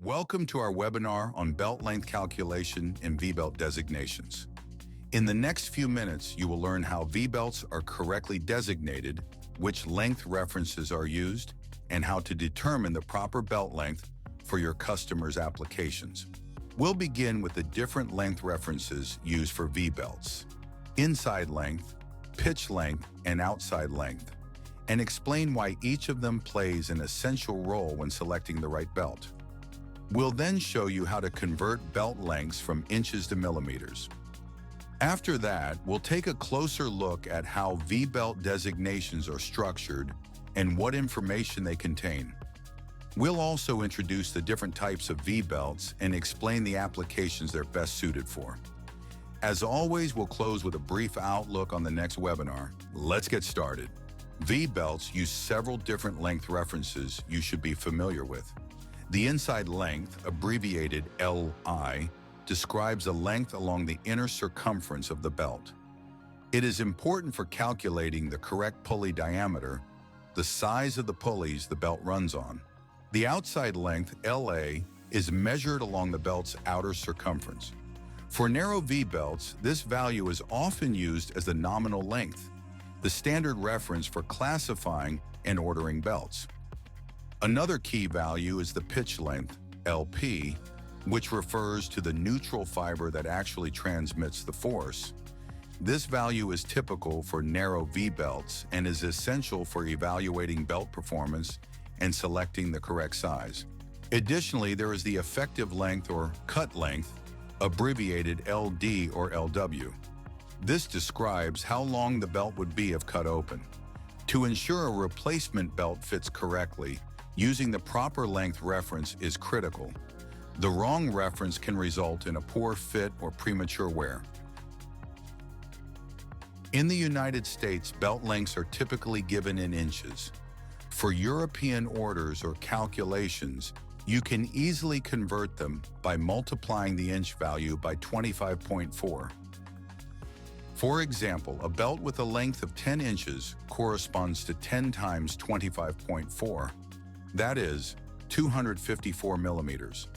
Welcome to our webinar on belt length calculation and V-belt designations. In the next few minutes, you will learn how V-belts are correctly designated, which length references are used, and how to determine the proper belt length for your customer's applications. We'll begin with the different length references used for V-belts: inside length, pitch length, and outside length, and explain why each of them plays an essential role when selecting the right belt. We'll then show you how to convert belt lengths from inches to millimeters. After that, we'll take a closer look at how V-belt designations are structured and what information they contain. We'll also introduce the different types of V-belts and explain the applications they're best suited for. As always, we'll close with a brief outlook on the next webinar. Let's get started. V-belts use several different length references you should be familiar with. The inside length, abbreviated LI, describes the length along the inner circumference of the belt. It is important for calculating the correct pulley diameter, the size of the pulleys the belt runs on. The outside length, LA, is measured along the belt's outer circumference. For narrow V-belts, this value is often used as the nominal length, the standard reference for classifying and ordering belts. Another key value is the pitch length, LP, which refers to the neutral fiber that actually transmits the force. This value is typical for narrow V-belts and is essential for evaluating belt performance and selecting the correct size. Additionally, there is the effective length or cut length, abbreviated LD or LW. This describes how long the belt would be if cut open. To ensure a replacement belt fits correctly, using the proper length reference is critical. The wrong reference can result in a poor fit or premature wear. In the United States, belt lengths are typically given in inches. For European orders or calculations, you can easily convert them by multiplying the inch value by 25.4. For example, a belt with a length of 10 inches corresponds to 10 times 25.4. That is 254 millimeters.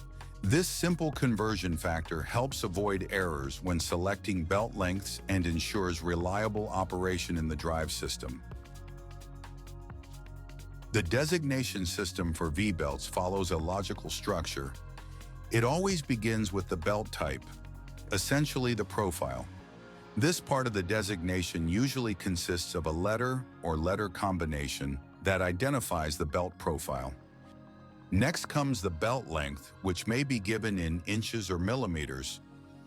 This simple conversion factor helps avoid errors when selecting belt lengths and ensures reliable operation in the drive system. The designation system for V-belts follows a logical structure. It always begins with the belt type, essentially the profile. This part of the designation usually consists of a letter or letter combination that identifies the belt profile. Next comes the belt length, which may be given in inches or millimeters,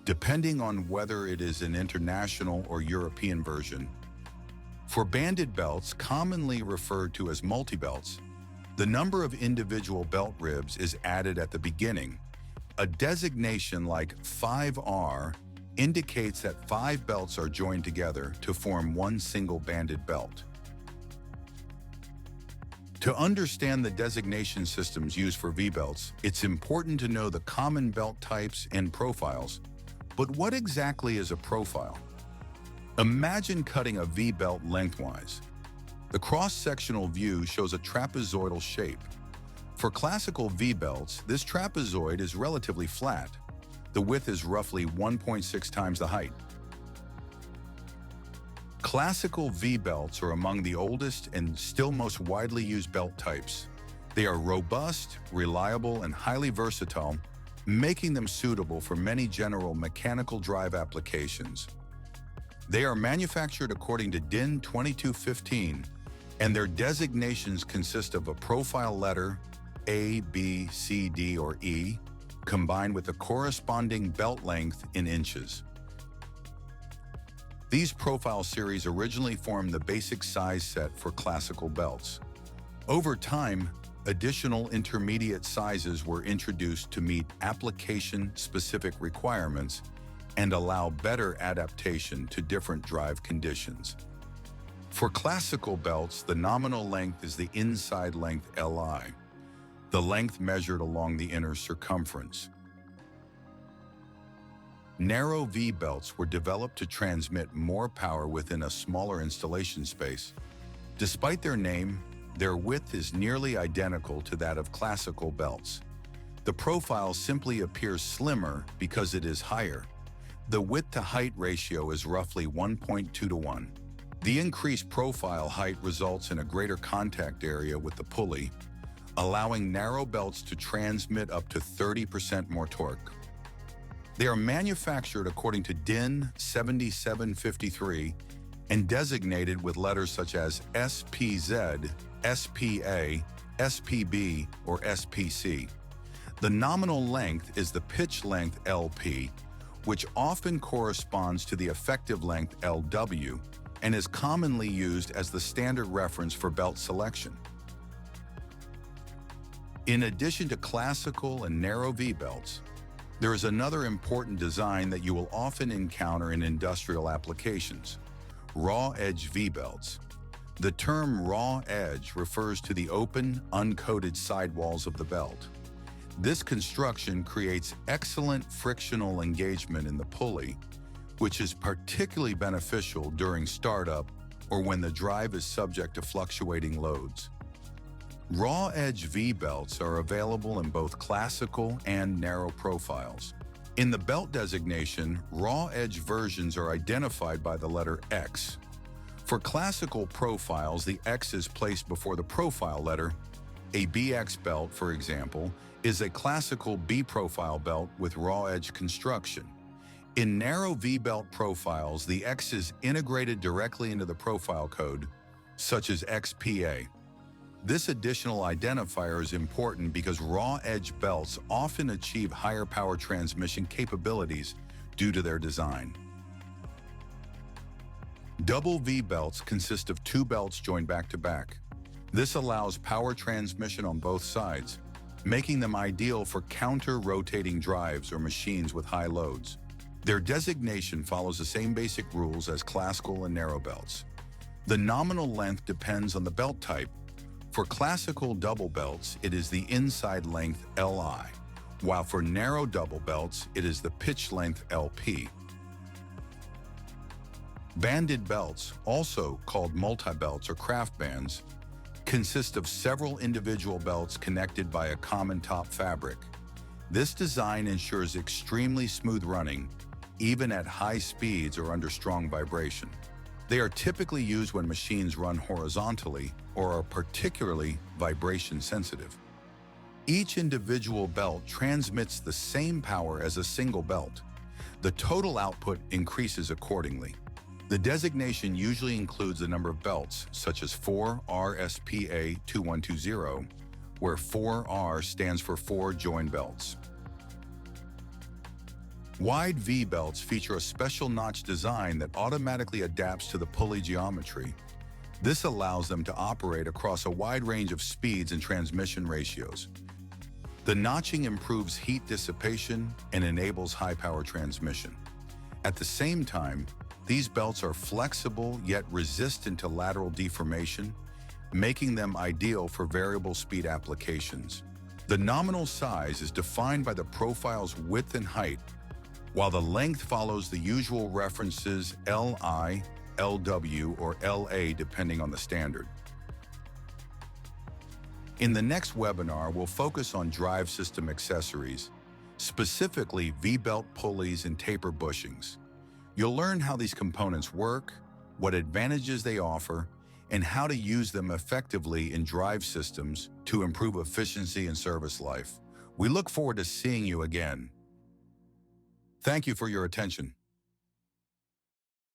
depending on whether it is an international or European version. For banded belts, commonly referred to as multi-belts, the number of individual belt ribs is added at the beginning. A designation like 5R indicates that 5 belts are joined together to form one single banded belt. To understand the designation systems used for V-belts, it's important to know the common belt types and profiles. But what exactly is a profile? Imagine cutting a V-belt lengthwise. The cross-sectional view shows a trapezoidal shape. For classical V-belts, this trapezoid is relatively flat. The width is roughly 1.6 times the height. Classical V-belts are among the oldest and still most widely used belt types. They are robust, reliable, and highly versatile, making them suitable for many general mechanical drive applications. They are manufactured according to DIN 2215, and their designations consist of a profile letter, A, B, C, D, or E, combined with a corresponding belt length in inches. These profile series originally formed the basic size set for classical belts. Over time, additional intermediate sizes were introduced to meet application-specific requirements and allow better adaptation to different drive conditions. For classical belts, the nominal length is the inside length LI, the length measured along the inner circumference. Narrow V-belts were developed to transmit more power within a smaller installation space. Despite their name, their width is nearly identical to that of classical belts. The profile simply appears slimmer because it is higher. The width-to-height ratio is roughly 1.2 to 1. The increased profile height results in a greater contact area with the pulley, allowing narrow belts to transmit up to 30% more torque. They are manufactured according to DIN 7753 and designated with letters such as SPZ, SPA, SPB, or SPC. The nominal length is the pitch length LP, which often corresponds to the effective length LW and is commonly used as the standard reference for belt selection. In addition to classical and narrow V-belts, there is another important design that you will often encounter in industrial applications: raw edge V-belts. The term raw edge refers to the open, uncoated sidewalls of the belt. This construction creates excellent frictional engagement in the pulley, which is particularly beneficial during startup or when the drive is subject to fluctuating loads. Raw edge V-belts are available in both classical and narrow profiles. In the belt designation, raw edge versions are identified by the letter X. For classical profiles, the X is placed before the profile letter. A BX belt, for example, is a classical B-profile belt with raw edge construction. In narrow V-belt profiles, the X is integrated directly into the profile code, such as XPA. This additional identifier is important because raw edge belts often achieve higher power transmission capabilities due to their design. Double V-belts consist of two belts joined back to back. This allows power transmission on both sides, making them ideal for counter-rotating drives or machines with high loads. Their designation follows the same basic rules as classical and narrow belts. The nominal length depends on the belt type. For classical double belts, it is the inside length LI, while for narrow double belts, it is the pitch length LP. Banded belts, also called multi-belts or craft bands, consist of several individual belts connected by a common top fabric. This design ensures extremely smooth running, even at high speeds or under strong vibration. They are typically used when machines run horizontally or are particularly vibration sensitive. Each individual belt transmits the same power as a single belt. The total output increases accordingly. The designation usually includes the number of belts, such as 4RSPA2120, where 4R stands for 4 join belts. Wide V-belts feature a special notch design that automatically adapts to the pulley geometry. This allows them to operate across a wide range of speeds and transmission ratios. The notching improves heat dissipation and enables high-power transmission. At the same time, these belts are flexible yet resistant to lateral deformation, making them ideal for variable speed applications. The nominal size is defined by the profile's width and height, while the length follows the usual references LI, LW, or LA depending on the standard. In the next webinar, we'll focus on drive system accessories, specifically V-belt pulleys and taper bushings. You'll learn how these components work, what advantages they offer, and how to use them effectively in drive systems to improve efficiency and service life. We look forward to seeing you again. Thank you for your attention.